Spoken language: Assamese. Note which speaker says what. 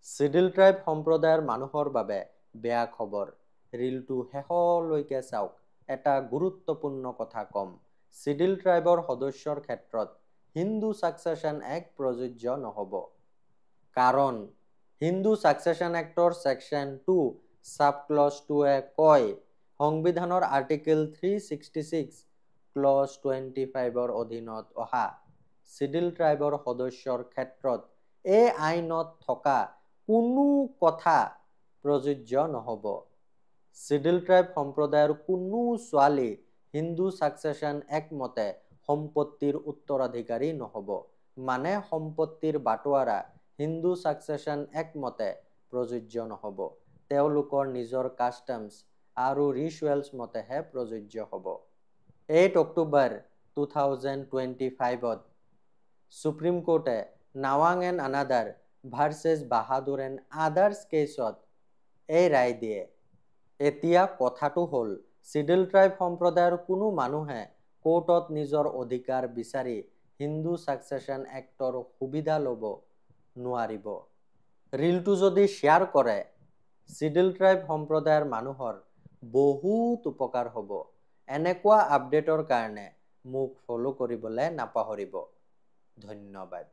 Speaker 1: চিডিল ট্ৰাইব সম্প্ৰদায়ৰ মানুহৰ বাবে বেয়া খবৰ। ৰিলটো শেষলৈকে চাওক। এটা গুৰুত্বপূৰ্ণ কথা কম, চিডিল ট্ৰাইবৰ সদস্যৰ ক্ষেত্ৰত হিন্দু ছাকচেছন এক্ট প্ৰযোজ্য নহ'ব। কাৰণ হিন্দু ছাকচেছন এক্টৰ ছেকশ্যন 2 ছাব ক্লজ 2 কয়, সংবিধানৰ আৰ্টিকেল 366 ক্লজ 25ৰ অধীনত অহা চিডিল ট্ৰাইবৰ সদস্যৰ ক্ষেত্ৰত এই আইনত থকা কোনো কথা প্ৰযোজ্য নহ'ব। চিডিল ট্ৰাইব সম্প্ৰদায়ৰ কোনো ছোৱালী হিন্দু ছাকচেছন এক্ট মতে সম্পত্তিৰ উত্তৰাধিকাৰী নহ'ব। মানে সম্পত্তিৰ বাটোৱাৰা হিন্দু ছাকচেছন এক্ট মতে প্ৰযোজ্য নহ'ব। তেওঁলোকৰ নিজৰ কাষ্টমছ আৰু ৰিচুৱেলছ মতেহে প্ৰযোজ্য হ'ব। 8 অক্টোবৰ 2025ত সুপ্ৰিম কোৰ্টে নাৱাং and another versus Bahadur and others কেছত এই ৰায় দিয়ে। এতিয়া কথাটো হ'ল, চিডিল ট্ৰাইব সম্প্ৰদায়ৰ কোনো মানুহে কোৰ্টত নিজৰ অধিকাৰ বিচাৰি হিন্দু ছাকচেছন এক্টৰ সুবিধা ল'ব নোৱাৰিব। ৰিলটো যদি শ্বেয়াৰ কৰে, চিডিল ট্ৰাইব সম্প্ৰদায়ৰ মানুহৰ বহুত উপকাৰ হ'ব। এনেকুৱা আপডেটৰ কাৰণে মোক ফ'ল' কৰিবলৈ নাপাহৰিব। ধন্যবাদ।